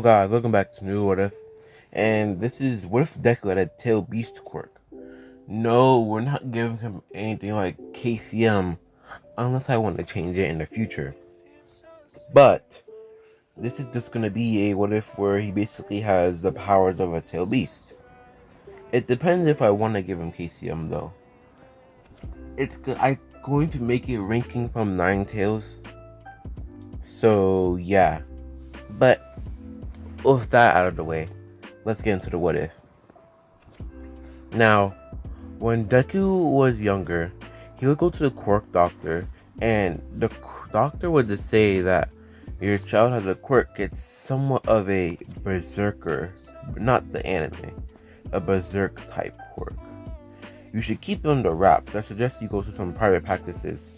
Yo guys, welcome back to New What If, and this is What If Deku had a tail beast quirk. No, we're not giving him anything like KCM unless I want to change it in the future. But this is just gonna be a what if where he basically has the powers of a tail beast. It depends if I want to give him KCM though. I'm going to make it ranking from 9 tails. So yeah, but with that out of the way, let's get into the what if. Now, when Deku was younger, he would go to the Quirk doctor, and the doctor would just say that your child has a quirk. It's somewhat of a berserker, not the anime, a berserk type quirk. You should keep it under wraps. I suggest you go to some private practices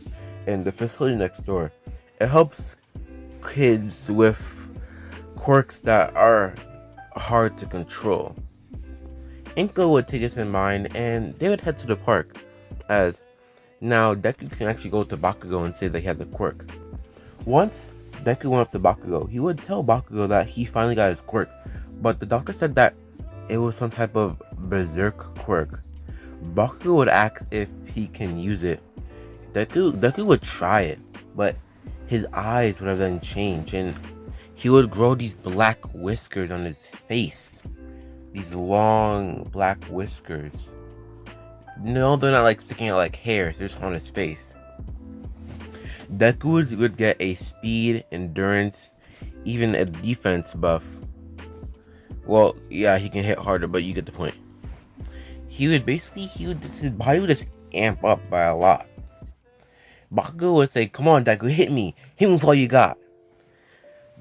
in the facility next door. It helps kids with quirks that are hard to control. Inko would take this in mind, and they would head to the park, as now Deku can actually go to Bakugo and say that he has a quirk. Once Deku went up to Bakugo, he would tell Bakugo that he finally got his quirk, but the doctor said that it was some type of berserk quirk. Bakugo would ask if he can use it. Deku would try it, but his eyes would have then changed, and he would grow these black whiskers on his face. These long black whiskers. No, they're not like sticking out like hairs, they're just on his face. Deku would get a speed, endurance, even a defense buff. Well, yeah, he can hit harder, but you get the point. His body would just amp up by a lot. Bakugo would say, "Come on, Deku, hit me with all you got."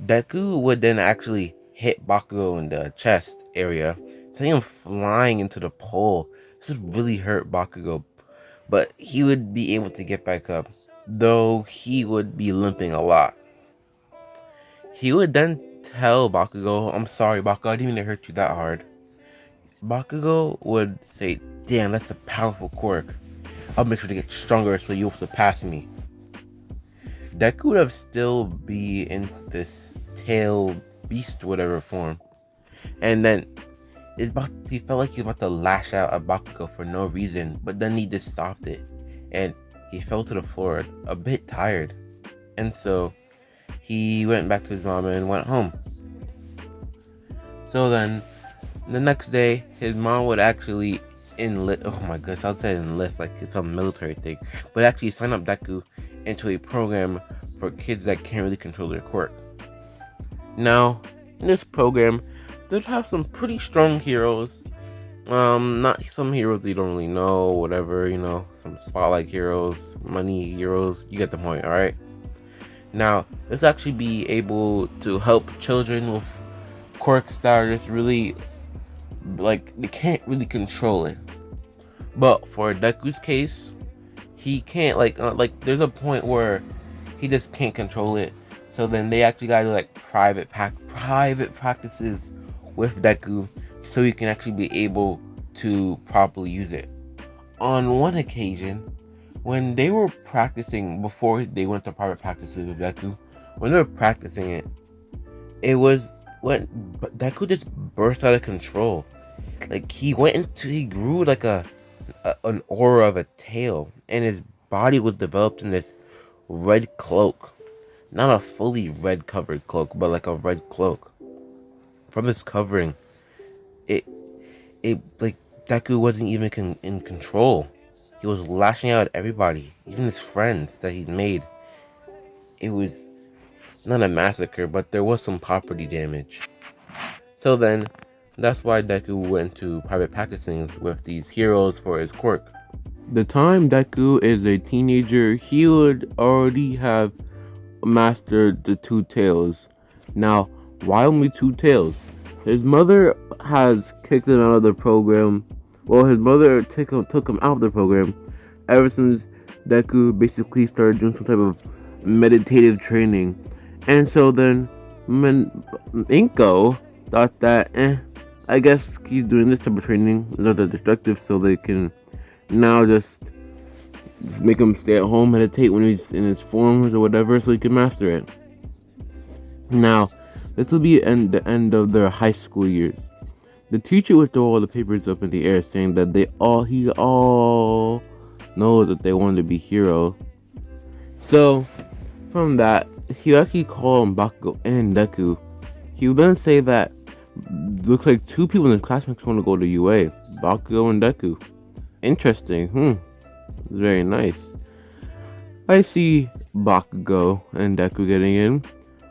Deku would then actually hit Bakugo in the chest area, sending him flying into the pole. This would really hurt Bakugo, but he would be able to get back up, though he would be limping a lot. He would then tell Bakugo, "I'm sorry, Bakugo, I didn't mean to hurt you that hard." Bakugo would say, "Damn, that's a powerful quirk. I'll make sure to get stronger so you'll surpass me." Deku would have still be in this tail beast whatever form, and then he felt like he was about to lash out at Bakugo for no reason, but then he just stopped it, and he fell to the floor a bit tired, and so he went back to his mom and went home. So then the next day, his mom would actually enlist, oh my gosh, I'll say enlist like it's some military thing, but actually sign up Deku into a program for kids that can't really control their quirk. Now, in this program, they'd have some pretty strong heroes. Not some heroes you don't really know, whatever, some spotlight heroes, money heroes, you get the point, alright? Now, this actually be able to help children with quirks that are just really, like, they can't really control it. But for Deku's case, he can't, there's a point where he just can't control it. So then they actually gotta do like private practices with Deku so he can actually be able to properly use it. On one occasion, when they were practicing before they went to private practices with Deku, when they were practicing it was when Deku just burst out of control. Like he grew like an aura of a tail, and his body was developed in this red cloak. Not a fully red covered cloak, but like a red cloak. From his covering, it like Deku wasn't even in control. He was lashing out at everybody, even his friends that he'd made. It was not a massacre, but there was some property damage. So then, that's why Deku went to private practicing with these heroes for his quirk. The time Deku is a teenager, he would already have mastered the 2 tails. Now, why only 2 tails? His mother has kicked him out of the program. Well, his mother took him out of the program ever since Deku basically started doing some type of meditative training. And so then Inko thought that, I guess he's doing this type of training is not that destructive, so they can now just make him stay at home, meditate when he's in his forms or whatever, so he can master it. Now, This will be the end of their high school years. The teacher would throw all the papers up in the air, saying that he all knows that they want to be heroes. So from that, he actually called on Bakugo and Deku. He would then say that looks like two people in his class want to go to UA, Bakugo and Deku. Interesting. Very nice. I see Bakugo and Deku getting in.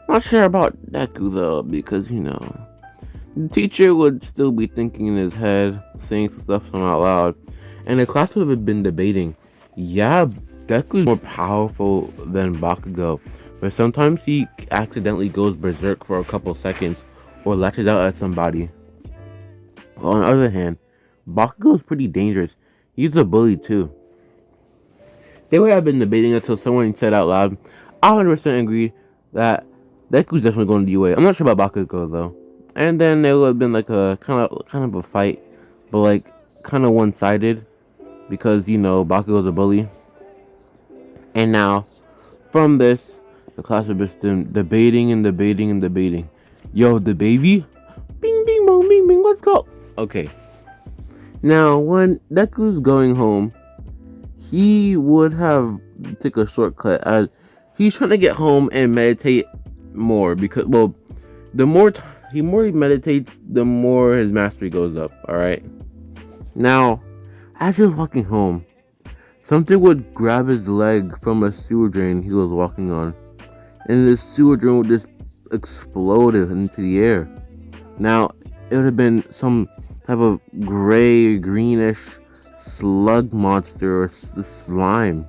Not sure about Deku though, because the teacher would still be thinking in his head, saying some stuff out loud, and the class would have been debating. Yeah, Deku's more powerful than Bakugo, but sometimes he accidentally goes berserk for a couple seconds or lashes out at somebody. On the other hand, Bakugo is pretty dangerous. He's a bully too. They would have been debating until someone said out loud, I 100% agreed that Deku's definitely going to UA. I'm not sure about Bakugo though. And then there would have been like a kind of a fight, but like kind of one-sided, because Bakugo's a bully. And now, from this, the class would just debating and debating and debating. Yo, the baby? Bing, bing, bong, bing, bing, let's go. Okay. Now, when Deku's going home, he would have took a shortcut as he's trying to get home and meditate more, because, well, the more he meditates, the more his mastery goes up, alright? Now, as he was walking home, something would grab his leg from a sewer drain he was walking on, and the sewer drain would just explode into the air. Now, it would have been some type of gray, greenish slug monster or slime.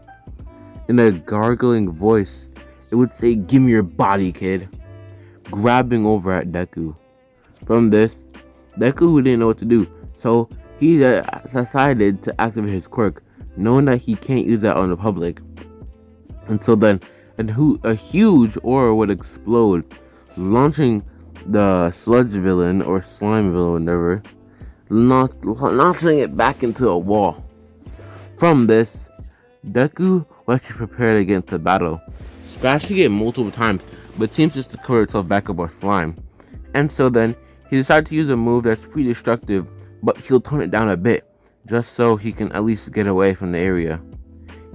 In a gargling voice, it would say, "Give me your body, kid," grabbing over at Deku. From this, Deku didn't know what to do, so he decided to activate his quirk, knowing that he can't use that on the public. And so then, a huge aura would explode, launching the sludge villain or slime villain, whatever, launching it back into a wall. From this, Deku was actually prepared against the battle, scratching it multiple times, but seems just to cover itself back up with slime. And so then, he decided to use a move that's pretty destructive, but he'll tone it down a bit, just so he can at least get away from the area.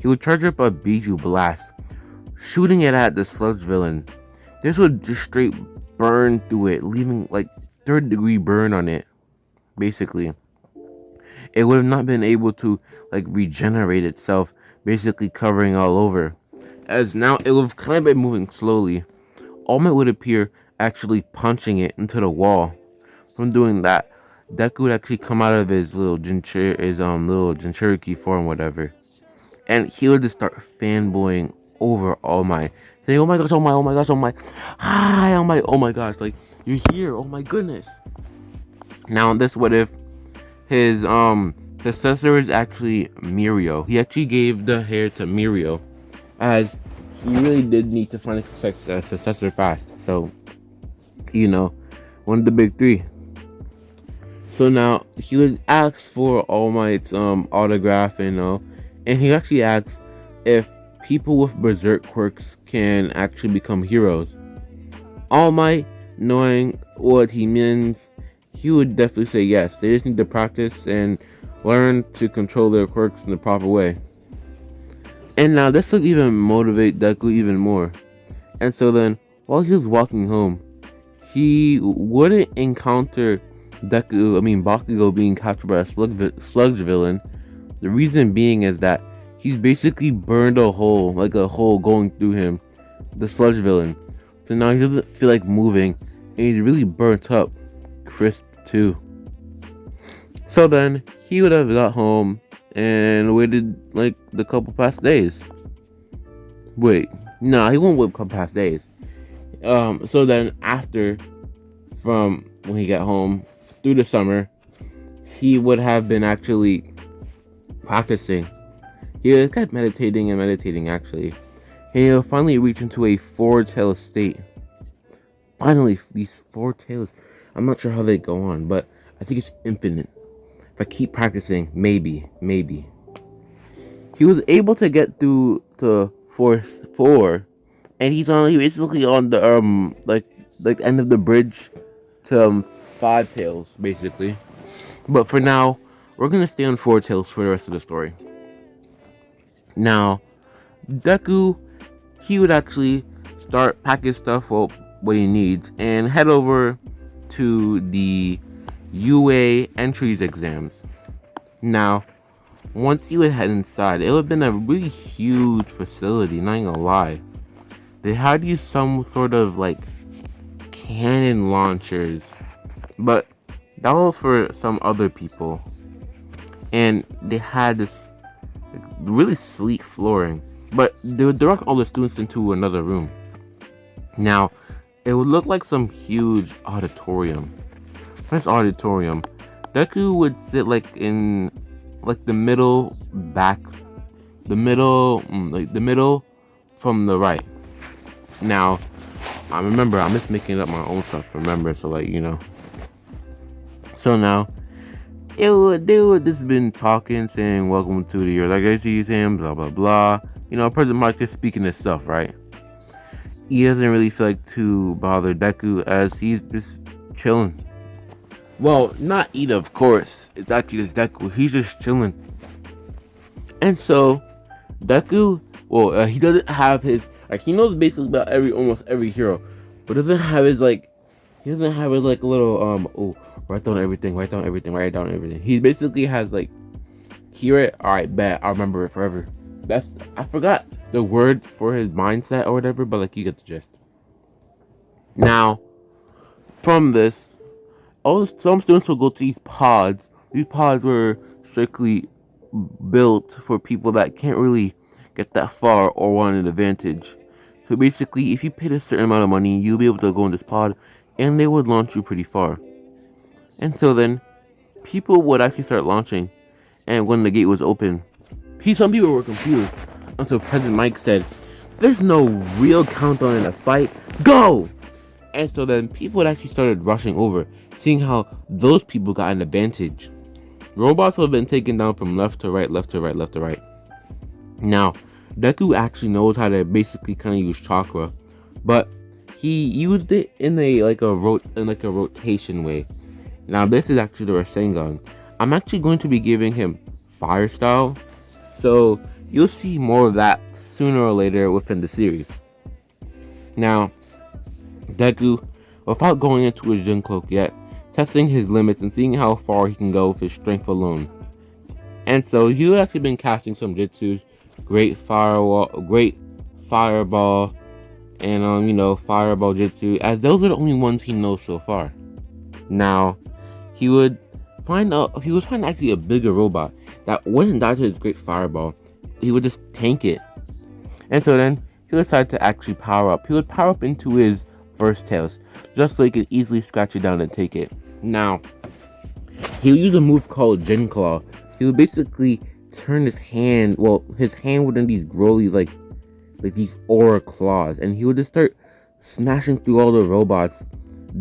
He would charge up a Biju Blast, shooting it at the sludge villain. This would just straight burn through it, leaving like 3rd-degree burn on it, basically. It would have not been able to regenerate itself, basically covering all over, as now it would have kind of been moving slowly. All Might would appear actually punching it into the wall. From doing that, Deku would actually come out of his little Jinchuriki form, whatever, and he would just start fanboying over All Might, saying, "Oh my gosh, oh my, oh my gosh, oh my, hi, oh my gosh, like you're here, oh my goodness." Now, this what if his successor is actually Mirio. He actually gave the hair to Mirio, as he really did need to find a successor fast. So, one of the big three. So now he would ask for All Might's autograph, and he actually asks if people with berserk quirks can actually become heroes. All Might, knowing what he means, he would definitely say yes. They just need to practice and learn to control their quirks in the proper way. And now this would even motivate Deku even more. And so then, while he was walking home, he wouldn't encounter Bakugo being captured by a sludge villain. The reason being is that he's basically burned a hole going through him, the sludge villain. So now he doesn't feel like moving, and he's really burnt up, crisp too. So then he would have got home and waited the couple past days. Wait, nah, he won't wait a couple past days. So then from when he got home through the summer, he would have been actually practicing. He kept meditating actually. And he'll finally reach into a 4-tailed state. Finally, these 4 tails. I'm not sure how they go on, but I think it's infinite. If I keep practicing, maybe. He was able to get through to Force 4, and he's basically on the like end of the bridge to Five Tails, basically. But for now, we're gonna stay on Four Tails for the rest of the story. Now, Deku, he would actually start packing stuff up what he needs and head over to the UA entries exams. Now, once you would head inside, it would have been a really huge facility, not even gonna lie. They had you some sort of like cannon launchers, but that was for some other people. And they had this really sleek flooring, but they would direct all the students into another room. Now, it would look like some huge auditorium. This auditorium, Deku would sit like in like the middle back, the middle from the right. Now, I remember I'm just making up my own stuff. Remember, so like So now, they would just been talking, saying welcome to the your legacy exam, blah blah blah. President Mike just speaking his stuff, right? He doesn't really feel like to bother Deku as he's just chilling. Well, not Ida, of course. It's actually just Deku. He's just chilling. And so, Deku, he doesn't have his, he knows basically about almost every hero, but doesn't have his little, write down everything. He basically has hear it, alright, bet, I'll remember it forever. I forgot the word for his mindset or whatever, but you get the gist. Now, from this, some students will go to these pods. These pods were strictly built for people that can't really get that far or want an advantage. So basically, if you paid a certain amount of money, you'll be able to go in this pod, and they would launch you pretty far. And so then, people would actually start launching, and when the gate was open, some people were confused until President Mike said, "There's no real countdown in a fight. Go!" And so then people actually started rushing over, seeing how those people got an advantage. Robots have been taken down from left to right. Now, Deku actually knows how to basically kind of use chakra, but he used it in a rotation way. Now, this is actually the Rasengan. I'm actually going to be giving him fire style, so you'll see more of that sooner or later within the series. Now, Deku, without going into his Jin Cloak yet, testing his limits and seeing how far he can go with his strength alone. And so he's actually been casting some jutsus, great fireball, and fireball jutsu, as those are the only ones he knows so far. Now, he was finding actually a bigger robot that wouldn't die to his great fireball. He would just tank it. And so then he decided to actually power up. He would power up into his first Tails, just so he could easily scratch it down and take it. Now, he would use a move called Jin Claw. He would basically turn his hand would then grow these like these aura claws, and he would just start smashing through all the robots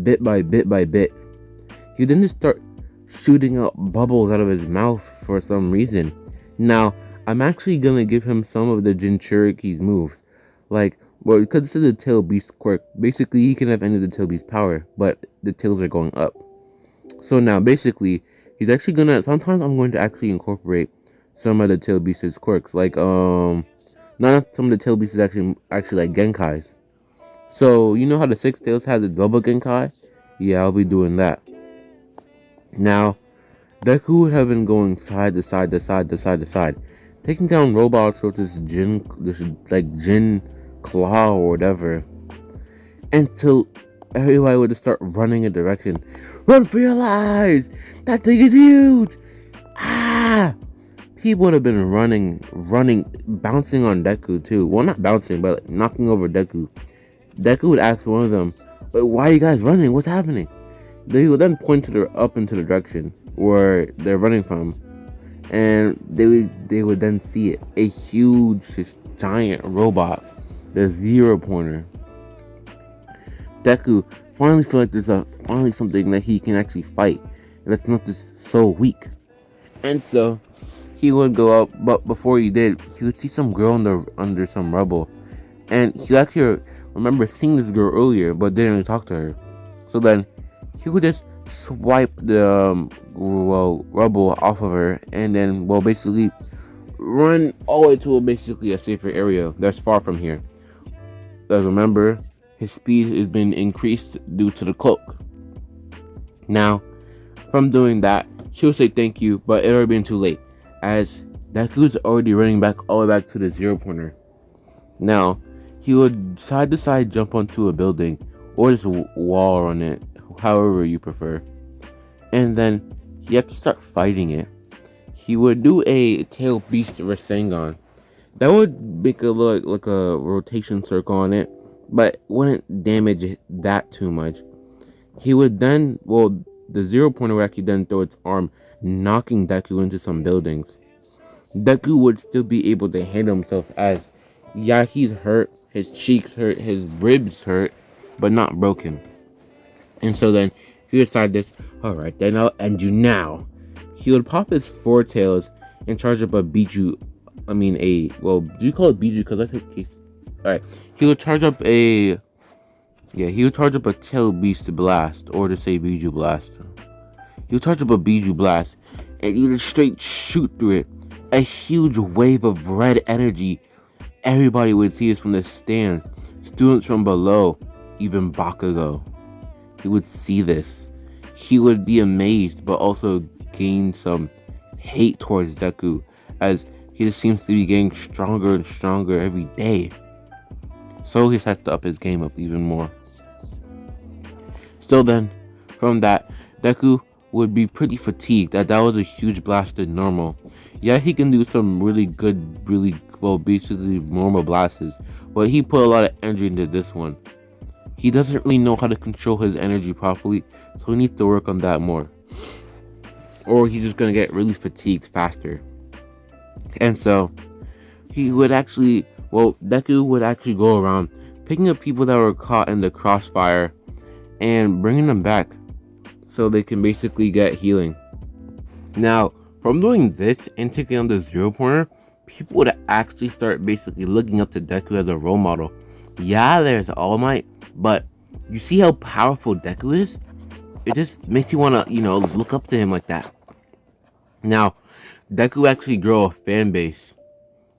bit by bit. He would then just start shooting out bubbles out of his mouth for some reason. Now, I'm actually gonna give him some of the Jinchuriki's moves, because this is a tail beast quirk. Basically, he can have any of the tail beast power, but the tails are going up. So now, basically, he's actually sometimes I'm going to actually incorporate some of the tail beast's quirks, not some of the tail beasts actually like Genkais. So, you know how the Six Tails has a double Genkai? Yeah, I'll be doing that. Now, Deku would have been going side to side, taking down robots with this Jin Claw or whatever. Until everybody would just start running a direction. Run for your lives! That thing is huge! Ah! People would have been running, bouncing on Deku too. Well, not bouncing, but knocking over Deku. Deku would ask one of them, "Why are you guys running? What's happening?" They would then point up into the direction where they're running from, and they would then see it, a huge, giant robot, the Zero Pointer. Deku finally feel like there's finally something that he can actually fight, and that's not just so weak. And so he would go up, but before he did, he would see some girl under some rubble, and he actually remember seeing this girl earlier, but didn't really talk to her. So then he would just swipe the rubble off of her, and then basically run all the way to basically a safer area that's far from here. As remember, his speed has been increased due to the cloak. Now, from doing that, she would say thank you, but it already been too late, as Deku's already running back all the way back to the 0-pointer. Now, he would side to side jump onto a building, or just wall on it, however you prefer. And then he had to start fighting it. He would do a tail beast Rasengan. That would make a look like a rotation circle on it, but wouldn't damage that too much. He would then, the 0-pointer would actually then throw its arm, knocking Deku into some buildings. Deku would still be able to handle himself, as he's hurt, his cheeks hurt, his ribs hurt, but not broken. And so then he decided this, alright, then I'll end you now. He would pop his 4 tails and charge up a Biju. Do you call it Biju? Because that's a case. Alright, he would charge up a tail beast blast, or to say Biju blast. He would charge up a Biju blast, and he would straight shoot through it. A huge wave of red energy. Everybody would see this from the stand. Students from below, even Bakugo. He would see this. He would be amazed, but also gain some hate towards Deku, as he just seems to be getting stronger and stronger every day. So he has to up his game up even more. Still then, from that, Deku would be pretty fatigued, that was a huge blast than normal. Yeah, he can do some really good, basically normal blasts, but he put a lot of energy into this one. He doesn't really know how to control his energy properly, so he needs to work on that more. Or he's just gonna get really fatigued faster. And so, he would actually, Deku would actually go around picking up people that were caught in the crossfire and bringing them back so they can basically get healing. Now, from doing this and taking on the 0-pointer, people would actually start basically looking up to Deku as a role model. Yeah, there's All Might, but you see how powerful Deku is? It just makes you want to, look up to him like that. Now, Deku actually grew a fan base.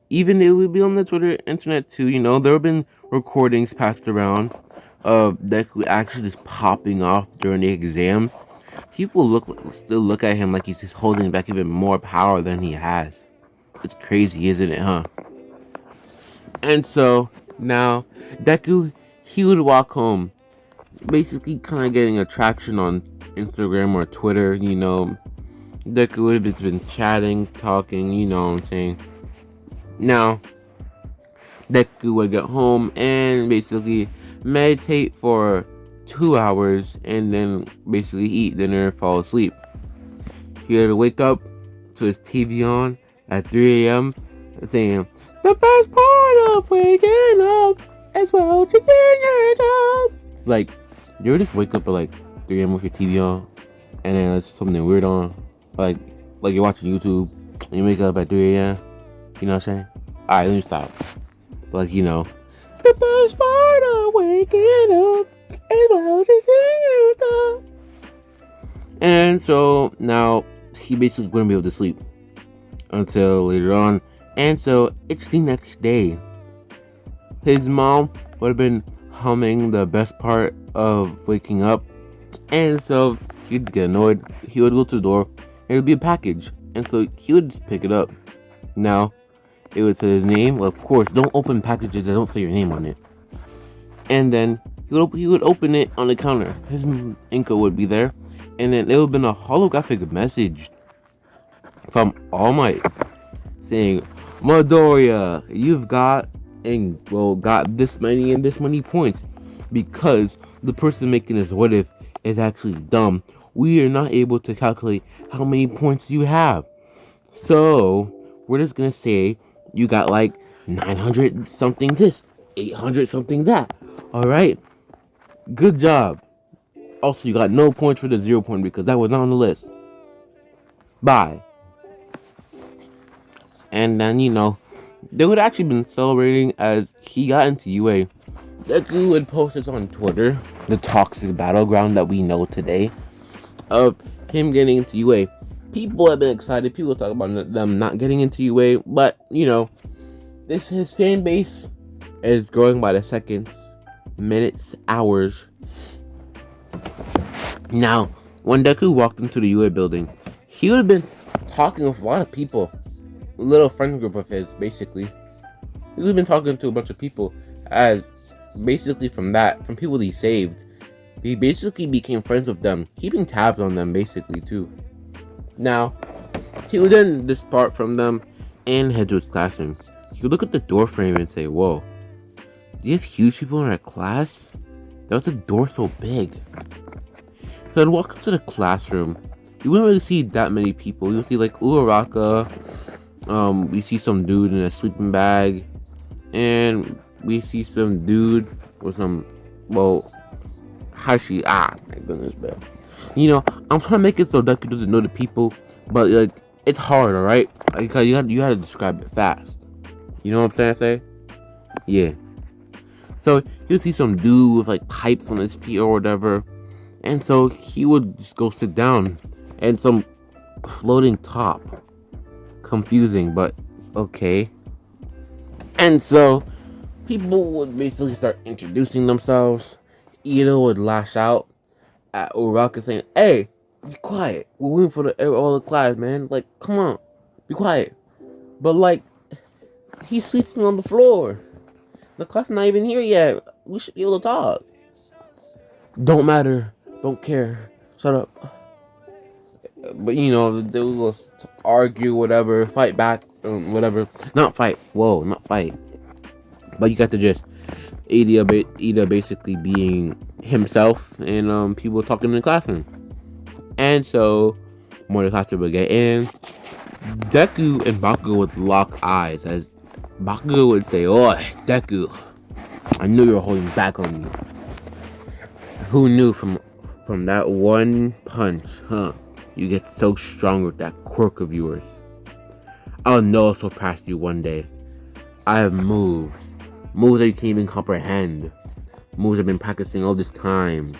Even it would be on the Twitter internet too, there have been recordings passed around of Deku actually just popping off during the exams. People still look at him like he's just holding back even more power than he has. It's crazy, isn't it, huh? And so, now, Deku, he would walk home, basically kind of getting attraction on Instagram or Twitter, Deku would have just been chatting, talking, you know what I'm saying. Now, Deku would get home and basically meditate for 2 hours and then basically eat dinner, fall asleep. He would wake up to his TV on at 3 a.m. saying, "The best part of waking up is watching your job." Like, you would just wake up at like 3 a.m. with your TV on, and then there's something weird on, like you're watching YouTube, and you wake up at 3 a.m. You know what I'm saying? Alright, let me stop. But the best part of waking up is watching your job. And so now he basically wouldn't be able to sleep until later on. And so it's the next day. His mom would have been humming the best part of waking up. And so he'd get annoyed. He would go to the door and it would be a package. And so he would just pick it up. Now, it would say his name. Well, of course, don't open packages that don't say your name on it. And then he would open it on the counter. His Inca would be there. And then it would have been a holographic message from All Might saying, "Midoriya, you've got this many and this many points. Because the person making this what if is actually dumb, we are not able to calculate how many points you have. So we're just gonna say you got like 900 something this, 800 something that. Alright? Good job. Also, you got no points for the 0-point because that was not on the list. Bye." And then, they would actually been celebrating as he got into UA. Deku would post this on Twitter, the toxic battleground that we know today, of him getting into UA. People have been excited. People talk about them not getting into UA, but his fan base is growing by the seconds, minutes, hours. Now, when Deku walked into the UA building, he would have been talking with a lot of people, a little friend group of his, basically. He would have been talking to a bunch of people, as basically from people he saved. He basically became friends with them, keeping tabs on them, basically, too. Now, he would then depart from them and head to his classroom. He would look at the door frame and say, whoa, do you have huge people in our class? That was a door so big. So I'd walk into the classroom. You wouldn't really see that many people. You'll see like Uraraka. We see some dude in a sleeping bag. And we see some dude with some, Hashi. My goodness, man. I'm trying to make it so Deku doesn't know the people. But, like, it's hard, alright? Because you had to describe it fast. You know what I'm saying? Yeah. So, you'll see some dude with, like, pipes on his feet or whatever. And so, he would just go sit down. And some floating top. Confusing, but okay. And so, people would basically start introducing themselves. Ida would lash out at Uraraka saying, hey, be quiet. We're waiting for all the class, man. Like, come on. Be quiet. But, like, he's sleeping on the floor. The class is not even here yet. We should be able to talk. Don't matter. Don't care. Shut up. But, they will argue, whatever. Fight back. Whatever. Not fight. Whoa, not fight. But you got the gist. Ida basically being himself and people talking in the classroom. And so, more of the classroom would get in. Deku and Bakugo would lock eyes as Bakugo would say, "Oh, Deku, I knew you were holding back on me. Who knew from that one punch, huh? You get so strong with that quirk of yours. I'll know I'll surpass you one day. I have moves that you can't even comprehend. Moves I've been practicing all this time.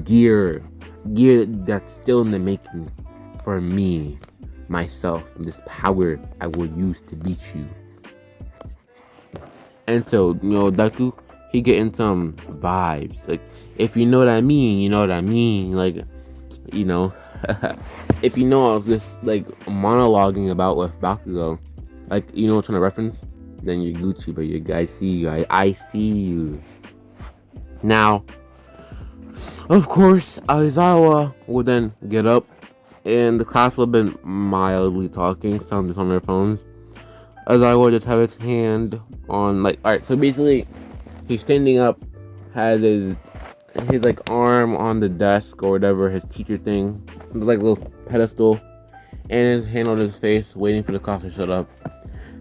Gear that's still in the making for me, myself, this power I will use to beat you." And so, Deku, he getting some vibes. Like, if you know what I mean, you know what I mean. Like, if you know what I was just, like, monologuing about with Bakugo, like, what kind of reference, then you're Gucci, but I see you. I see you. Now, of course, Aizawa would then get up, and the class would have been mildly talking, some just on their phones. Aizawa would just have his hand on, like, alright, so basically, he's standing up, has his like, arm on the desk, or whatever, his teacher thing, like, little pedestal, and his hand on his face, waiting for the class to shut up.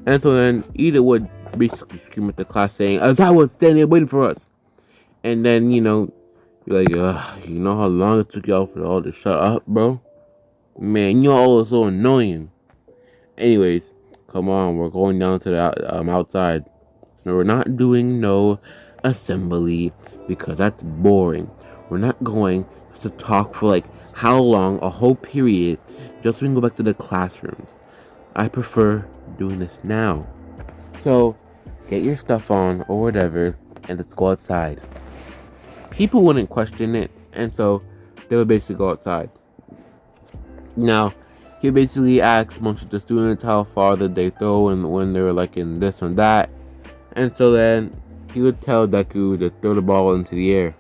And so then, Ida would basically scream at the class, saying, "Aizawa's standing there waiting for us." And then, you're like, you know how long it took y'all for all to shut up, bro? Man, y'all are so annoying. Anyways, come on, we're going down to the outside. We're not doing no assembly because that's boring. We're not going to talk for like how long, a whole period, just so we can go back to the classrooms. I prefer doing this now. So, get your stuff on or whatever, and let's go outside. People wouldn't question it, and so they would basically go outside. Now, he basically asked most of the students how far did they throw and when they were like in this and that. And so then he would tell Deku to throw the ball into the air.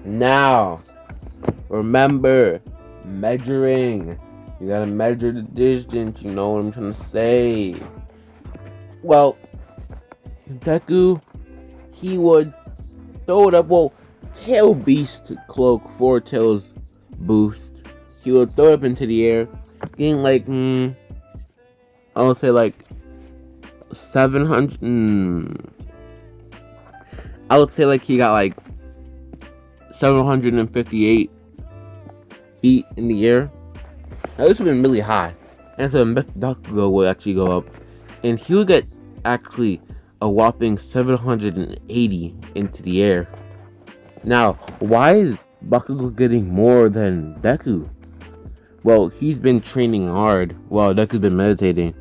Now, remember, measuring. You gotta measure the distance, you know what I'm trying to say. Well, Deku, he would throw it up. Well, Tail Beast Cloak, 4 Tails boost. He would throw it up into the air, getting like, I would say like 700. I would say like he got like 758 feet in the air. Now this would have been really high. And so Bakugo would actually go up, and he would get actually a whopping 780 into the air. Now, why is Bakugo getting more than Deku? Well, he's been training hard while Deku's been meditating.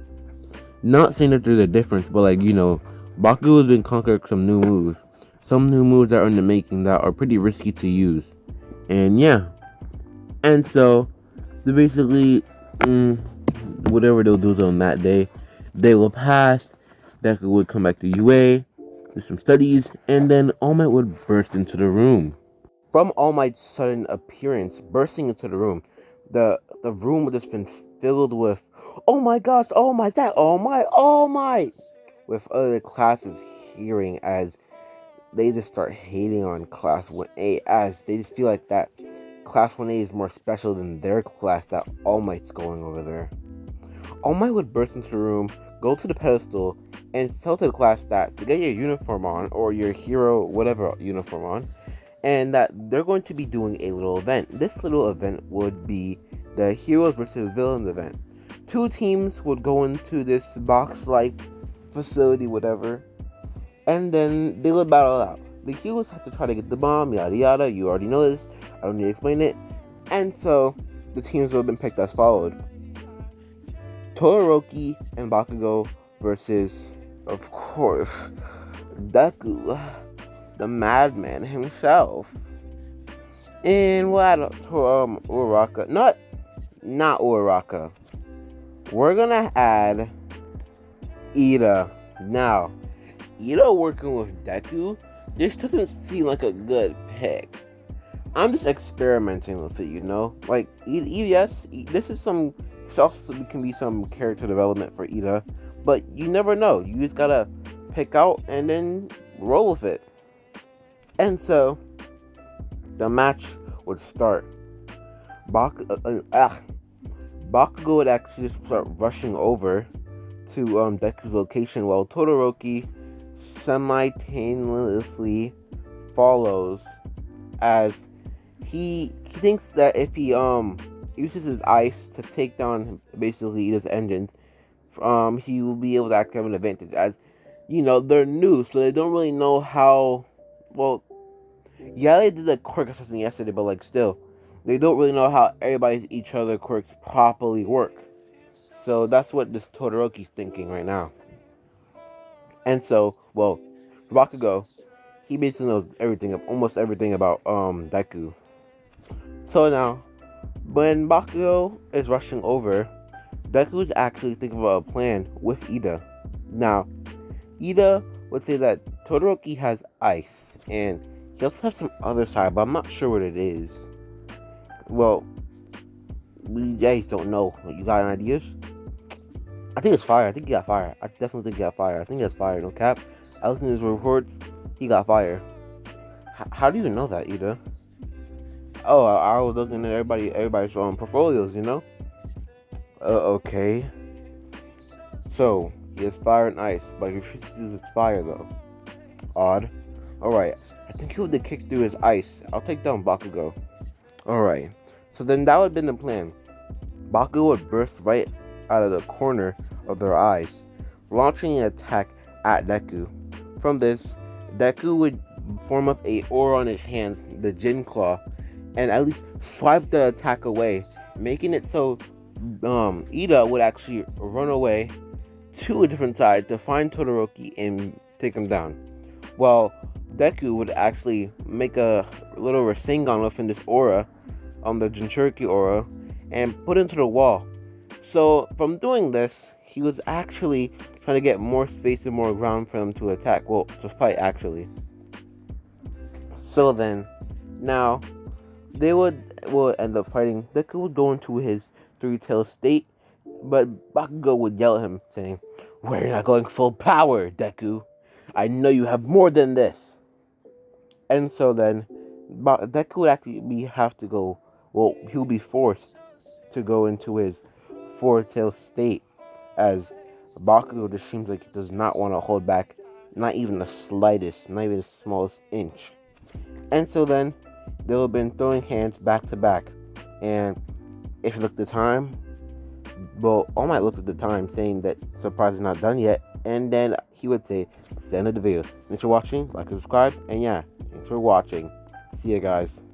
Not saying that there's a difference, but Bakugo's been conquering some new moves. Some new moves that are in the making that are pretty risky to use. And yeah. And so, they basically, whatever they'll do on that day, they will pass. Deku would come back to UA, do some studies, and then All Might would burst into the room. From All Might's sudden appearance, bursting into the room, the room would just been filled with, "Oh my gosh, All Might, that All Might, All Might!" with other classes hearing as they just start hating on Class 1A, as they just feel like that Class 1A is more special than their class that All Might's going over there. All Might would burst into the room, go to the pedestal, and tell to the class that to get your uniform on, or your hero whatever uniform on, and that they're going to be doing a little event. This little event would be the Heroes versus Villains event. 2 teams would go into this box-like facility, whatever, and then they would battle out. The heroes have to try to get the bomb, yada yada. You already know this. I don't need to explain it. And so the teams would have been picked as followed: Todoroki and Bakugo versus, of course, Deku, the madman himself. And we'll add Uraraka. Not Uraraka. We're gonna add Ida. Now, Ida working with Deku, this doesn't seem like a good pick. I'm just experimenting with it, Like, yes, this is some, also can be some character development for Ida, but you never know. You just gotta pick out and then roll with it. And so, the match would start. Bakugo would actually just start rushing over to Deku's location, while Todoroki simultaneously follows, as he thinks that if he uses his ice to take down basically his engines, he will be able to actually have an advantage, as they're new, so they don't really know how well. Yeah, they did the quirk assessment yesterday, but still, they don't really know how each other quirks properly work. So that's what this Todoroki's thinking right now. And so, Bakugo, he basically knows almost everything about Deku. So now, when Bakugo is rushing over, Deku is actually thinking about a plan with Ida. Now, Ida would say that Todoroki has ice, and he also has some other side, but I'm not sure what it is. Well, we guys don't know. You got any ideas? I think it's fire. I think he got fire. I definitely think he got fire. I think that's fire. No cap. I looked in his reports. He got fire. How do you know that, Ida? Oh, I was looking at everybody's portfolios. Okay. So he has fire and ice, but he refuses to use his fire though. Odd. All right. I think he would kick through his ice. I'll take down Bakugo. All right. So then that would have been the plan. Bakugo would burst right out of the corner of their eyes, launching an attack at Deku. From this, Deku would form up a aura on his hand, the Jin Claw, and at least swipe the attack away, making it so Ida would actually run away to a different side to find Todoroki and take him down. While Deku would actually make a little Rasengan within this aura, the Jinchuriki aura, and put it into the wall. So from doing this, he was actually trying to get more space and more ground for them to attack. Well, to fight actually. So then, now they would end up fighting. Deku would go into his 3-tailed state, but Bakugo would yell at him, saying, "We're not going full power, Deku. I know you have more than this." And so then, Deku would actually have to go. Well, he would be forced to go into his 4-tailed state, as Bakugo just seems like he does not want to hold back, not even the slightest, not even the smallest inch. And so then, they would have been throwing hands back to back. And if you look at the time, All Might looked at the time, saying that surprise is not done yet. And then he would say, it's the end of the video. Thanks for watching, like and subscribe, and yeah, thanks for watching. See ya, guys.